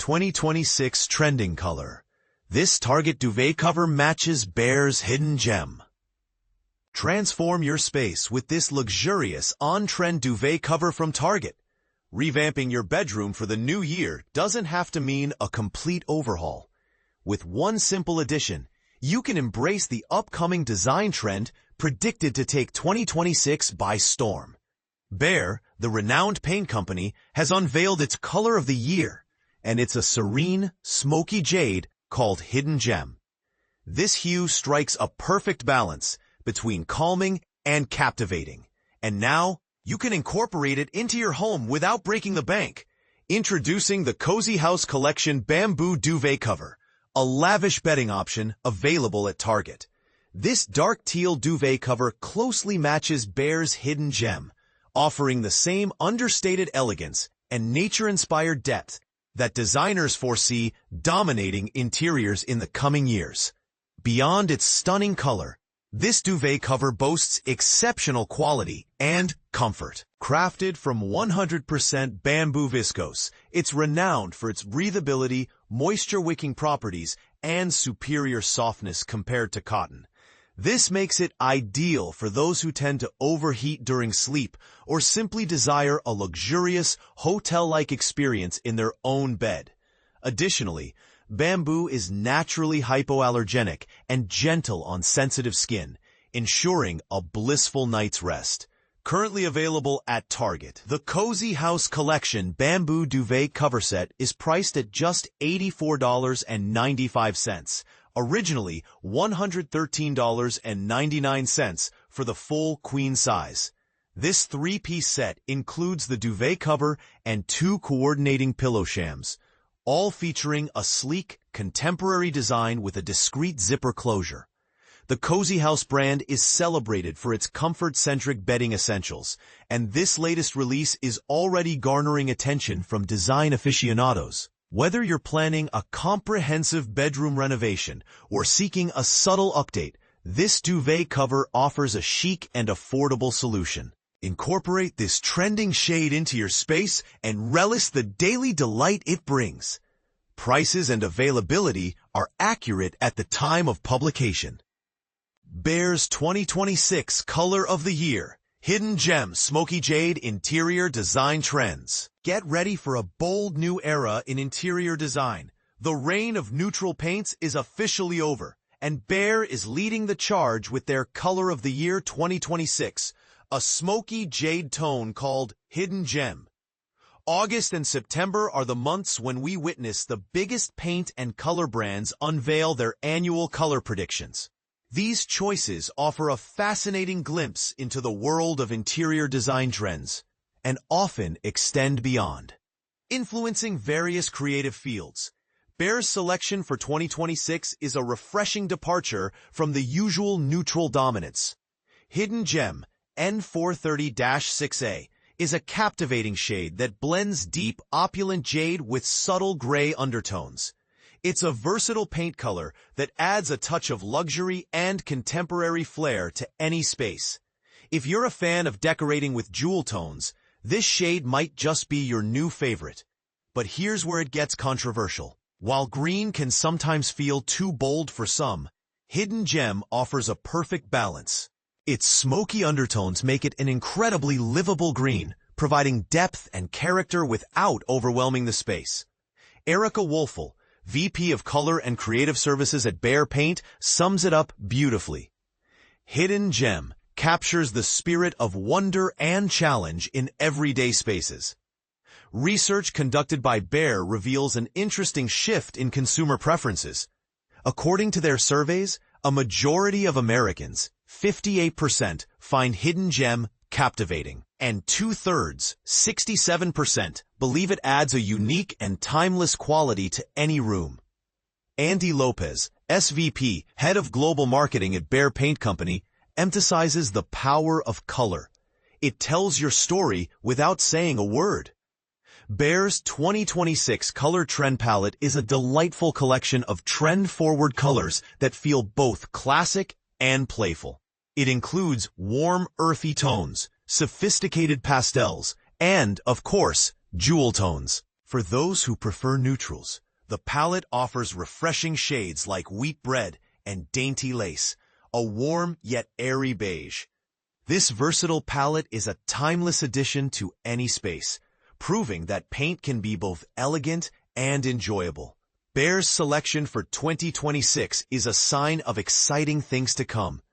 2026 trending color. This Target duvet cover matches Behr's hidden gem. Transform your space with this luxurious, on-trend duvet cover from Target. Revamping your bedroom for the new year doesn't have to mean a complete overhaul. With one simple addition, you can embrace the upcoming design trend predicted to take 2026 by storm. Behr, the renowned paint company, has unveiled its color of the year, and it's a serene, smoky jade called Hidden Gem. This hue strikes a perfect balance between calming and captivating, and now you can incorporate it into your home without breaking the bank. Introducing the Cozy House Collection Bamboo Duvet Cover, a lavish bedding option available at Target. This dark teal duvet cover closely matches Behr's Hidden Gem, offering the same understated elegance and nature-inspired depth that designers foresee dominating interiors in the coming years. Beyond its stunning color, this duvet cover boasts exceptional quality and comfort. Crafted from 100% bamboo viscose, it's renowned for its breathability, moisture-wicking properties, and superior softness compared to cotton. This makes it ideal for those who tend to overheat during sleep or simply desire a luxurious, hotel-like experience in their own bed. Additionally, bamboo is naturally hypoallergenic and gentle on sensitive skin, ensuring a blissful night's rest. Currently available at Target, the Cozy House Collection Bamboo Duvet Cover Set is priced at just $84.95. Originally $113.99 for the full queen size. This three-piece set includes the duvet cover and two coordinating pillow shams, all featuring a sleek, contemporary design with a discreet zipper closure. The Cozy House brand is celebrated for its comfort-centric bedding essentials, and this latest release is already garnering attention from design aficionados. Whether you're planning a comprehensive bedroom renovation or seeking a subtle update, this duvet cover offers a chic and affordable solution. Incorporate this trending shade into your space and relish the daily delight it brings. Prices and availability are accurate at the time of publication. Behr's 2026 Color of the Year, Hidden Gem Smoky Jade Interior Design Trends. Get ready for a bold new era in interior design. The reign of neutral paints is officially over, and Behr is leading the charge with their Color of the Year 2026, a smoky jade tone called Hidden Gem. August and September are the months when we witness the biggest paint and color brands unveil their annual color predictions. These choices offer a fascinating glimpse into the world of interior design trends, and often extend beyond. Influencing various creative fields, Behr's selection for 2026 is a refreshing departure from the usual neutral dominance. Hidden Gem N430-6A is a captivating shade that blends deep, opulent jade with subtle gray undertones. It's a versatile paint color that adds a touch of luxury and contemporary flair to any space. If you're a fan of decorating with jewel tones, this shade might just be your new favorite. But here's where it gets controversial. While green can sometimes feel too bold for some, Hidden Gem offers a perfect balance. Its smoky undertones make it an incredibly livable green, providing depth and character without overwhelming the space. Erica Wolfel, VP of Color and Creative Services at Behr Paint, sums it up beautifully. Hidden Gem captures the spirit of wonder and challenge in everyday spaces. Research conducted by Behr reveals an interesting shift in consumer preferences. According to their surveys, a majority of Americans, 58%, find Hidden Gem captivating, and 2/3, 67%, believe it adds a unique and timeless quality to any room. Andy Lopez, SVP, Head of Global Marketing at Behr Paint Company, emphasizes the power of color. It tells your story without saying a word. Behr's 2026 color trend palette is a delightful collection of trend-forward colors that feel both classic and playful. It includes warm, earthy tones, sophisticated pastels, and, of course, jewel tones. For those who prefer neutrals, the palette offers refreshing shades like wheat bread and dainty lace, a warm yet airy beige. This versatile palette is a timeless addition to any space, proving that paint can be both elegant and enjoyable. Behr's selection for 2026 is a sign of exciting things to come.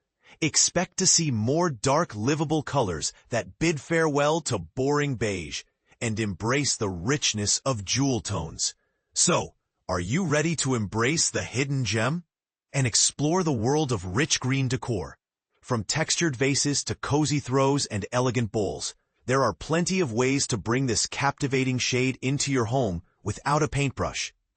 Expect to see more dark, livable colors that bid farewell to boring beige and embrace the richness of jewel tones. So, are you ready to embrace the hidden gem and explore the world of rich green decor? From textured vases to cozy throws and elegant bowls, there are plenty of ways to bring this captivating shade into your home without a paintbrush.